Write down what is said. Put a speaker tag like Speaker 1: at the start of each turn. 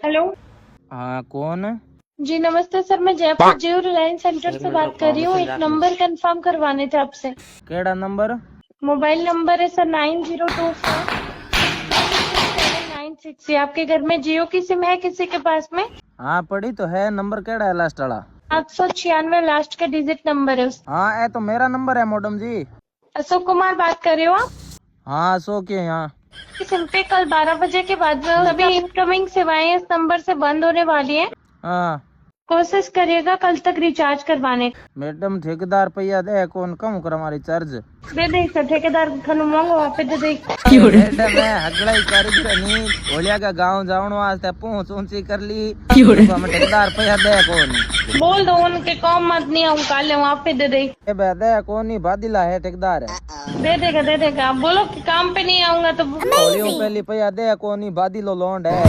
Speaker 1: Hello.
Speaker 2: हाँ कौन?
Speaker 1: जी नमस्ते सर, मैं जयपुर जियो रिलायंस सेंटर से बात कर रही हूँ। एक नंबर कंफर्म करवाने थे आपसे।
Speaker 2: केड़ा नंबर?
Speaker 1: मोबाइल नंबर है सर 9024 ये आपके घर में जियो की सिम है किसी के पास में?
Speaker 2: हाँ पड़ी तो है। नंबर केड़ा है लास्ट वाला?
Speaker 1: 896 लास्ट का डिजिट नंबर है उसका।
Speaker 2: हाँ ये तो मेरा नंबर है मैडम जी।
Speaker 1: अशोक कुमार बात कर रहे हो आप?
Speaker 2: हाँ सो के यहाँ।
Speaker 1: सिम पे कल 12 बजे के बाद में सभी इनकमिंग सेवाएं इस नंबर से बंद होने वाली हैं।
Speaker 2: हाँ
Speaker 1: कोशिश करिएगा कल तक रिचार्ज करवाने का।
Speaker 2: मैडम ठेकेदार पैया दे कौन कम कर हमारी चार्ज।
Speaker 1: दे दे सर, ठेकेदार खनु मांगो वहाँ पे दे दे।
Speaker 2: मैडम मैं हगलाई कारीगर नहीं होलिया का गांव जावण वास्ते पहुंच ऊंची कर ली। हम ठेकेदार पैया दे कौन।
Speaker 1: बोल दो उनके काम मत नहीं आऊँ काले वहाँ पे दे दे।
Speaker 2: ए बे दे कौन नहीं बादिला है ठेकेदार है।
Speaker 1: दे देगा। आप बोलो कि काम पे नहीं आऊंगा तो
Speaker 2: होलियों पहली पैया दे कौन नहीं बादिलो लौंड है।